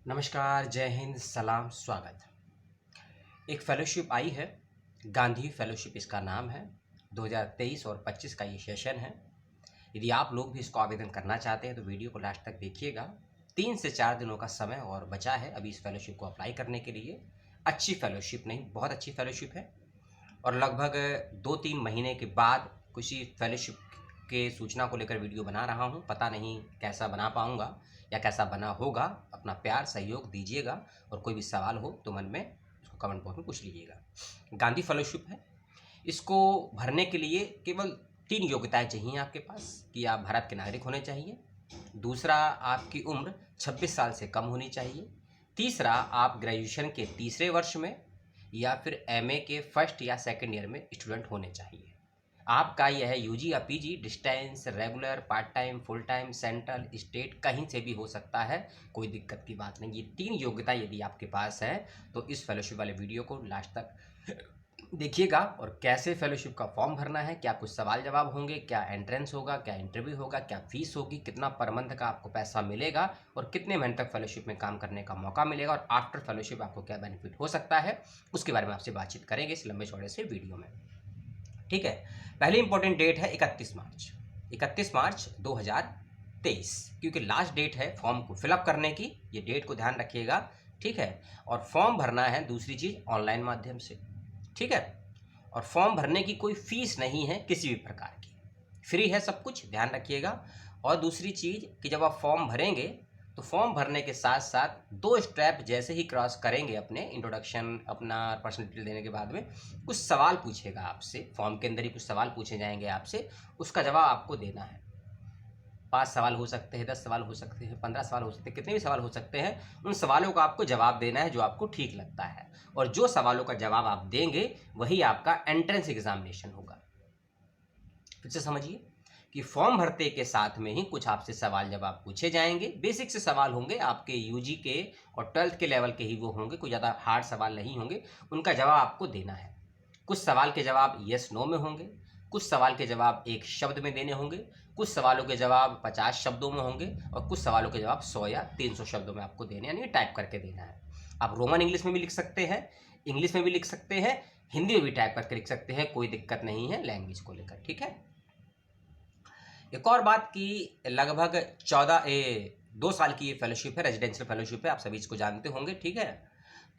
नमस्कार, जय हिंद, सलाम, स्वागत। एक फ़ेलोशिप आई है, गांधी फ़ेलोशिप इसका नाम है। 2023 और 25 का ये सेशन है। यदि आप लोग भी इसको आवेदन करना चाहते हैं तो वीडियो को लास्ट तक देखिएगा। 3 से 4 दिनों का समय और बचा है अभी इस फ़ेलोशिप को अप्लाई करने के लिए। अच्छी फ़ेलोशिप नहीं, बहुत अच्छी फ़ेलोशिप है और लगभग 2-3 महीने के बाद किसी फ़ेलोशिप के सूचना को लेकर वीडियो बना रहा हूँ। पता नहीं कैसा बना पाऊँगा या कैसा बना होगा। अपना प्यार सहयोग दीजिएगा और कोई भी सवाल हो तो मन में उसको कमेंट बॉक्स में पूछ लीजिएगा। गांधी फ़ेलोशिप है, इसको भरने के लिए केवल 3 योग्यताएं चाहिए आपके पास कि आप भारत के नागरिक होने चाहिए। दूसरा, आपकी उम्र 26 साल से कम होनी चाहिए। तीसरा, आप ग्रेजुएशन के तीसरे वर्ष में या फिर एमए के फर्स्ट या सेकंड ईयर में स्टूडेंट होने चाहिए। आपका यह यूजी या PG distance, regular, part time, full time, central, state कहीं से भी हो सकता है, कोई दिक्कत की बात नहीं। ये 3 योग्यता यदि आपके पास है तो इस फेलोशिप वाले वीडियो को लास्ट तक देखिएगा। और कैसे फेलोशिप का फॉर्म भरना है, क्या कुछ सवाल जवाब होंगे, क्या एंट्रेंस होगा, क्या इंटरव्यू होगा, क्या फीस होगी, कितना पर मंथ का आपको पैसा मिलेगा और कितने महीने तक फेलोशिप में काम करने का मौका मिलेगा और आफ्टर फेलोशिप आपको क्या बेनिफिट हो सकता है, उसके बारे में आपसे बातचीत करेंगे इस लंबे चौड़े से वीडियो में। ठीक है, पहली इंपॉर्टेंट डेट है 31 मार्च। 31 मार्च 2023 क्योंकि लास्ट डेट है फॉर्म को फिलअप करने की। ये डेट को ध्यान रखिएगा, ठीक है। और फॉर्म भरना है, दूसरी चीज़, ऑनलाइन माध्यम से, ठीक है। और फॉर्म भरने की कोई फीस नहीं है किसी भी प्रकार की, फ्री है सब कुछ, ध्यान रखिएगा। और दूसरी चीज़ कि जब आप फॉर्म भरेंगे तो फॉर्म भरने के साथ साथ 2 स्टेप जैसे ही क्रॉस करेंगे, अपने इंट्रोडक्शन, अपना पर्सनल डिटेल देने के बाद में कुछ सवाल पूछेगा आपसे। फॉर्म के अंदर ही कुछ सवाल पूछे जाएंगे आपसे, उसका जवाब आपको देना है। 5 सवाल हो सकते हैं, 10 सवाल हो सकते हैं, 15 सवाल हो सकते हैं, कितने भी सवाल हो सकते हैं। उन सवालों का आपको जवाब देना है जो आपको ठीक लगता है। और जो सवालों का जवाब आप देंगे वही आपका एंट्रेंस एग्जामिनेशन होगा। फिर से समझिए कि फॉर्म भरते के साथ में ही कुछ आपसे सवाल जवाब पूछे जाएंगे। बेसिक से सवाल होंगे आपके यूजी के और 12th के लेवल के ही वो होंगे, कोई ज़्यादा हार्ड सवाल नहीं होंगे। उनका जवाब आपको देना है। कुछ सवाल के जवाब यस नो में होंगे, कुछ सवाल के जवाब 1 शब्द में देने होंगे, कुछ सवालों के जवाब 50 शब्दों में होंगे और कुछ सवालों के जवाब 100 या 300 शब्दों में आपको देने, यानी टाइप करके देना है। आप रोमन इंग्लिश में भी लिख सकते हैं, इंग्लिश में भी लिख सकते हैं, हिंदी में भी टाइप करके लिख सकते हैं, कोई दिक्कत नहीं है लैंग्वेज को लेकर, ठीक है। एक और बात कि लगभग 2 साल की ये फेलोशिप है, रेजिडेंशियल फेलोशिप है, आप सभी इसको जानते होंगे, ठीक है।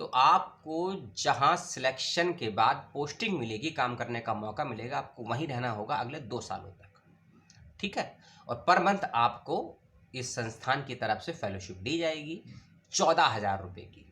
तो आपको जहाँ सिलेक्शन के बाद पोस्टिंग मिलेगी, काम करने का मौका मिलेगा, आपको वहीं रहना होगा अगले 2 सालों तक, ठीक है। और पर मंथ आपको इस संस्थान की तरफ से फेलोशिप दी जाएगी 14,000 रुपये की।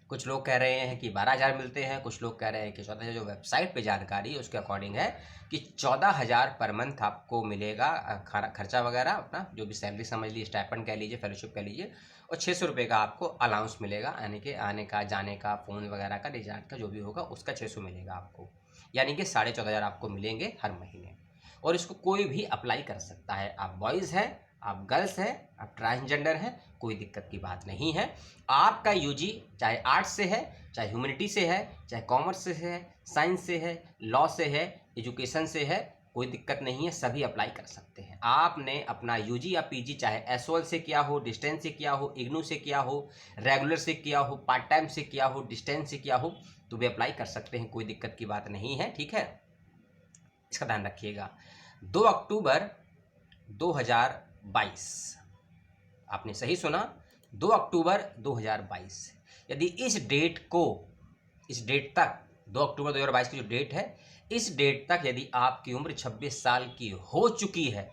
कुछ लोग कह रहे हैं कि 12,000 मिलते हैं, कुछ लोग कह रहे हैं कि 14,000। जो वेबसाइट पे जानकारी है उसके अकॉर्डिंग है कि 14,000 पर मंथ आपको मिलेगा। खाना खर्चा वगैरह अपना जो भी सैलरी समझ लीजिए, स्टाइपेंड कह लीजिए, फेलोशिप कह लीजिए, और 600 रुपये का आपको अलाउंस मिलेगा, आने का, जाने का, फ़ोन वगैरह का, रिचार्ज का जो भी होगा उसका 600 मिलेगा आपको, यानी कि 14,500 आपको मिलेंगे हर महीने। और इसको कोई भी अप्लाई कर सकता है। आप बॉयज़ हैं, आप गर्ल्स हैं, आप ट्रांसजेंडर हैं, कोई दिक्कत की बात नहीं है। आपका यूजी चाहे आर्ट्स से है, चाहे ह्यूमैनिटी से है, चाहे कॉमर्स से है, साइंस से है, लॉ से है, एजुकेशन से है, कोई दिक्कत नहीं है, सभी अप्लाई कर सकते हैं। आपने अपना यूजी या पीजी चाहे एसओएल से किया हो, डिस्टेंस से किया हो, इग्नू से किया हो, रेगुलर से किया हो, पार्ट टाइम से किया हो, डिस्टेंस से किया हो, तो भी अप्लाई कर सकते हैं, कोई दिक्कत की बात नहीं है, ठीक है। इसका ध्यान रखिएगा। 2 अक्टूबर 2022, आपने सही सुना, 2 अक्टूबर 2022। यदि इस डेट तक 2 अक्टूबर 2022 की जो डेट है, इस डेट तक यदि आपकी उम्र 26 साल की हो चुकी है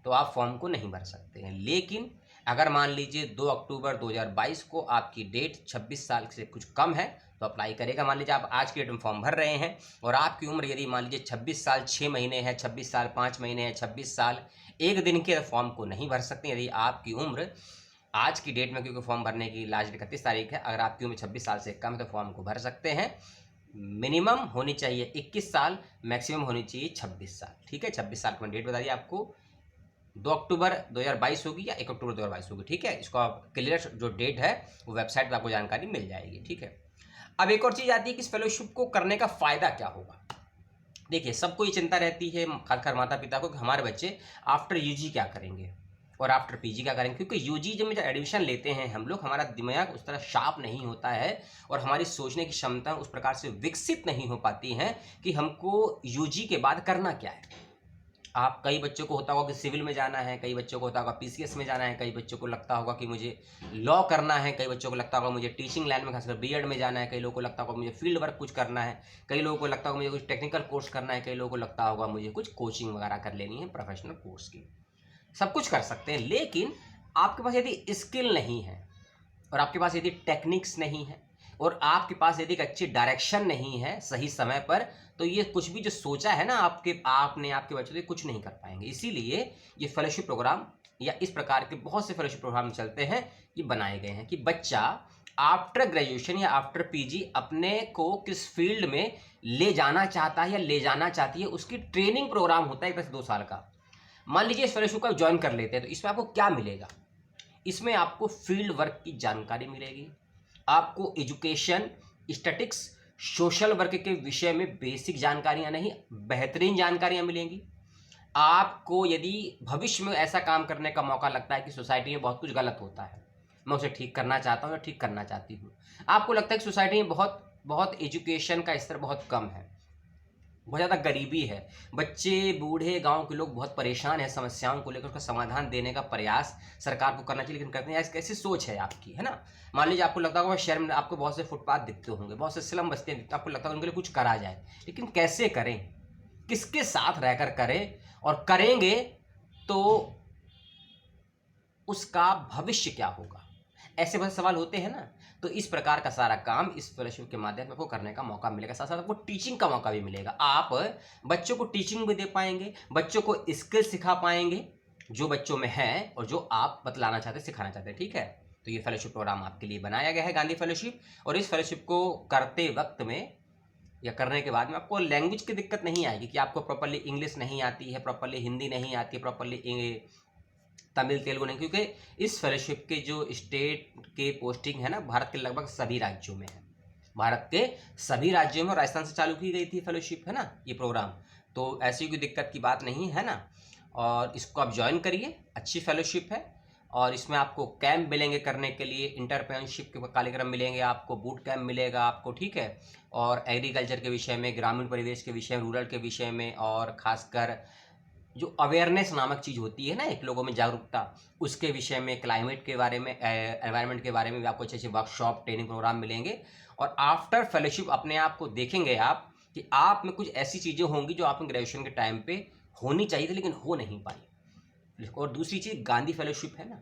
तो आप फॉर्म को नहीं भर सकते हैं। लेकिन अगर मान लीजिए 2 अक्टूबर 2022 को आपकी डेट 26 साल से कुछ कम है तो अप्लाई करेगा। मान लीजिए आप आज की डेट में फॉर्म भर रहे हैं और आपकी उम्र यदि मान लीजिए 26 साल 6 महीने है, 26 साल 5 महीने है, 26 साल 1 दिन के, फॉर्म को नहीं भर सकते। यदि आपकी उम्र आज की डेट में, क्योंकि फॉर्म भरने की लास्ट डेट 31 तारीख है, अगर आपकी उम्र 26 साल से कम है तो फॉर्म को भर सकते हैं। मिनिमम होनी चाहिए 21 साल, मैक्सिमम होनी चाहिए 26 साल, ठीक है। 26 साल की डेट बता दी आपको, 2 अक्टूबर 2022 होगी या 1 अक्टूबर 2022 होगी, ठीक है। इसको आप क्लियर जो डेट है वो वेबसाइट पर आपको जानकारी मिल जाएगी, ठीक है। अब एक और चीज़ आती है कि इस फेलोशिप को करने का फ़ायदा क्या होगा। देखिए, सबको ये चिंता रहती है, खासकर माता पिता को, कि हमारे बच्चे आफ्टर यूजी क्या करेंगे, और आफ्टर पीजी क्या करेंगे, क्योंकि यूजी जब एडमिशन लेते हैं हम लोग, हमारा दिमाग उस तरह शार्प नहीं होता है और हमारी सोचने की क्षमता उस प्रकार से विकसित नहीं हो पाती है कि हमको यूजी के बाद करना क्या है। आप कई बच्चों को होता होगा कि सिविल में जाना है, कई बच्चों को होता होगा पीसीएस में जाना है, कई बच्चों को लगता होगा कि मुझे लॉ करना है, कई बच्चों को लगता होगा मुझे टीचिंग लाइन में खासकर बीएड में जाना है, कई लोगों को लगता होगा मुझे फील्ड वर्क कुछ करना है, कई लोगों को लगता होगा मुझे कुछ टेक्निकल कोर्स करना है, कई लोगों को लगता होगा मुझे कुछ कोचिंग वगैरह कर लेनी है प्रोफेशनल कोर्स की। सब कुछ कर सकते हैं, लेकिन आपके पास यदि स्किल नहीं है और आपके पास यदि टेक्निक्स नहीं है और आपके पास यदि एक अच्छी डायरेक्शन नहीं है सही समय पर, तो ये कुछ भी जो सोचा है ना आपके बच्चों से कुछ नहीं कर पाएंगे। इसीलिए ये फेलोशिप प्रोग्राम या इस प्रकार के बहुत से फेलोशिप प्रोग्राम चलते हैं, ये बनाए गए हैं कि बच्चा आफ्टर ग्रेजुएशन या आफ्टर पीजी अपने को किस फील्ड में ले जाना चाहता है या ले जाना चाहती है, उसकी ट्रेनिंग प्रोग्राम होता है 1 से 2 साल का। मान लीजिए इस फेलोशिप को आप ज्वाइन कर लेते हैं, तो इसमें आपको क्या मिलेगा? इसमें आपको फील्ड वर्क की जानकारी मिलेगी, आपको एजुकेशन, स्टैटिक्स, सोशल वर्क के विषय में बेसिक जानकारियां नहीं बेहतरीन जानकारियां मिलेंगी। आपको यदि भविष्य में ऐसा काम करने का मौका लगता है कि सोसाइटी में बहुत कुछ गलत होता है, मैं उसे ठीक करना चाहता हूँ या ठीक करना चाहती हूँ, आपको लगता है कि सोसाइटी में बहुत बहुत एजुकेशन का स्तर बहुत कम है, बहुत ज़्यादा गरीबी है, बच्चे बूढ़े गांव के लोग बहुत परेशान हैं, समस्याओं को लेकर उसका समाधान देने का प्रयास सरकार को करना चाहिए लेकिन करते हैं, कैसी सोच है आपकी, है ना। मान लीजिए आपको लगता होगा शहर में आपको बहुत से फुटपाथ दिखते होंगे, बहुत से स्लम बस्तियाँ दिखते, आपको लगता है उनके लिए कुछ करा जाए, लेकिन कैसे करें, किसके साथ रहकर करें, और करेंगे तो उसका भविष्य क्या होगा, ऐसे बहुत सवाल होते हैं ना। तो इस प्रकार का सारा काम इस फेलोशिप के माध्यम से आपको करने का मौका मिलेगा, साथ साथ आपको टीचिंग का मौका भी मिलेगा। आप बच्चों को टीचिंग भी दे पाएंगे, बच्चों को स्किल सिखा पाएंगे जो बच्चों में है और जो आप बतलाना चाहते हैं, सिखाना चाहते हैं, ठीक है। तो ये फेलोशिप प्रोग्राम आपके लिए बनाया गया है, गांधी फेलोशिप। और इस फेलोशिप को करते वक्त में या करने के बाद में आपको लैंग्वेज की दिक्कत नहीं आएगी कि आपको प्रॉपरली इंग्लिश नहीं आती है, प्रॉपरली हिंदी नहीं आती है, प्रॉपरली तमिल तेलुगु नहीं, क्योंकि इस फेलोशिप के जो स्टेट के पोस्टिंग है ना भारत के लगभग सभी राज्यों में है, भारत के सभी राज्यों में, राजस्थान से चालू की गई थी फेलोशिप, है ना ये प्रोग्राम। तो ऐसी कोई दिक्कत की बात नहीं है ना, और इसको आप ज्वाइन करिए, अच्छी फेलोशिप है। और इसमें आपको कैंप मिलेंगे करने के लिए, इंटरप्रेन्योरशिप के कार्यक्रम मिलेंगे आपको, बूट कैंप मिलेगा आपको, ठीक है। और एग्रीकल्चर के विषय में, ग्रामीण परिवेश के विषय में, रूरल के विषय में, और खासकर जो अवेयरनेस नामक चीज़ होती है ना एक लोगों में जागरूकता, उसके विषय में, क्लाइमेट के बारे में, एनवायरनमेंट के बारे में भी आपको अच्छे अच्छे वर्कशॉप ट्रेनिंग प्रोग्राम मिलेंगे। और आफ्टर फेलोशिप अपने आप को देखेंगे आप कि आप में कुछ ऐसी चीज़ें होंगी जो आप ग्रेजुएशन के टाइम पे होनी चाहिए थी लेकिन हो नहीं पाई। और दूसरी चीज़ गांधी फेलोशिप है ना,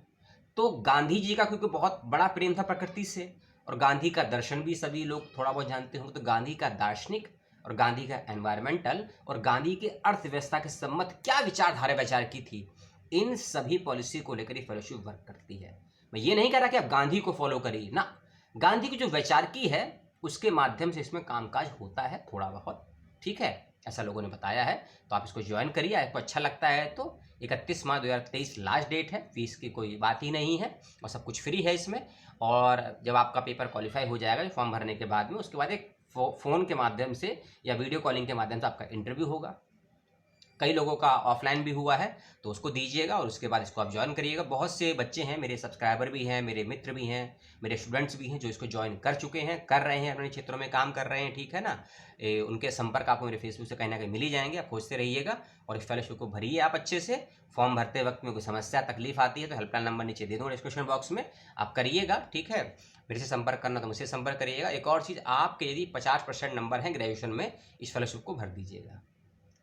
तो गांधी जी का क्योंकि बहुत बड़ा प्रेम था प्रकृति से, और गांधी का दर्शन भी सभी लोग थोड़ा बहुत जानते होंगे, तो गांधी का दार्शनिक और गांधी का एनवायरमेंटल और गांधी के अर्थव्यवस्था के सम्मत क्या विचारधारा विचार की थी, इन सभी पॉलिसी को लेकर ये फेलोशिप वर्क करती है। मैं ये नहीं कह रहा कि आप गांधी को फॉलो करिए ना, गांधी की जो विचार की है उसके माध्यम से इसमें कामकाज होता है थोड़ा बहुत, ठीक है, ऐसा लोगों ने बताया है। तो आप इसको ज्वाइन करिए, आपको अच्छा लगता है तो। 31 मार्च 2023 लास्ट डेट है, फीस की कोई बात ही नहीं है और सब कुछ फ्री है इसमें। और जब आपका पेपर क्वालिफाई हो जाएगा फॉर्म भरने के बाद में, उसके बाद एक फ़ोन के माध्यम से या वीडियो कॉलिंग के माध्यम से आपका इंटरव्यू होगा। कई लोगों का ऑफलाइन भी हुआ है, तो उसको दीजिएगा और उसके बाद इसको आप ज्वाइन करिएगा। बहुत से बच्चे हैं, मेरे सब्सक्राइबर भी हैं, मेरे मित्र भी हैं, मेरे स्टूडेंट्स भी हैं जो इसको ज्वाइन कर चुके हैं, कर रहे हैं, अपने क्षेत्रों में काम कर रहे हैं, ठीक है ना। उनके संपर्क आपको मेरे फेसबुक से कहीं ना कहीं मिल ही जाएंगे, आप खोजते रहिएगा। और इस फेलोशिप को भरिए आप अच्छे से। फॉर्म भरते वक्त में कोई समस्या तकलीफ आती है तो हेल्पलाइन नंबर नीचे दे दूँगा डिस्क्रिप्शन बॉक्स में, आप करिएगा, ठीक है। मेरे से संपर्क करना तो मुझसे संपर्क करिएगा। एक और चीज़, आपके यदि 50% नंबर हैं ग्रेजुएशन में, इस फेलोशिप को भर दीजिएगा,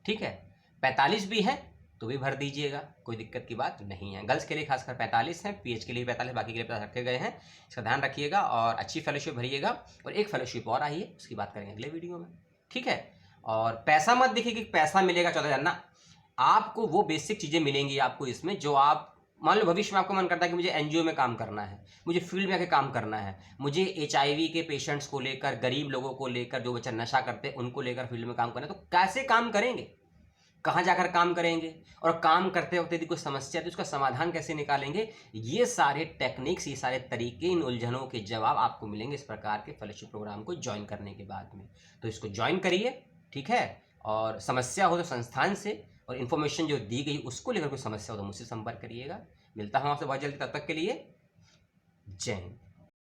ठीक है। 45 भी है तो भी भर दीजिएगा, कोई दिक्कत की बात नहीं है। गर्ल्स के लिए खासकर 45 हैं, पीएच के लिए 45, बाकी के लिए 50 रखे गए हैं, इसका ध्यान रखिएगा और अच्छी फेलोशिप भरिएगा। और एक फेलोशिप और आई है, उसकी बात करेंगे अगले वीडियो में, ठीक है। और पैसा मत देखिए कि पैसा मिलेगा 14,000 ना, आपको वो बेसिक चीज़ें मिलेंगी आपको इसमें जो आप, मान लो भविष्य में आपको मन करता है कि मुझे एनजीओ में काम करना है, मुझे फील्ड में आके काम करना है, मुझे HIV के पेशेंट्स को लेकर, गरीब लोगों को लेकर, जो बच्चा नशा करते हैं उनको लेकर फील्ड में काम करना है, तो कैसे काम करेंगे, कहाँ जाकर काम करेंगे, और काम करते वक्त यदि कोई समस्या है तो उसका समाधान कैसे निकालेंगे, ये सारे टेक्निक्स, ये सारे तरीके, इन उलझनों के जवाब आपको मिलेंगे इस प्रकार के फेलोशिप प्रोग्राम को ज्वाइन करने के बाद में। तो इसको ज्वाइन करिए, ठीक है। और समस्या हो तो संस्थान से, और इन्फॉर्मेशन जो दी गई उसको लेकर कोई समस्या हो तो मुझसे संपर्क करिएगा। मिलता हूँ आपसे बहुत जल्दी, तब तक के लिए जय हिंद।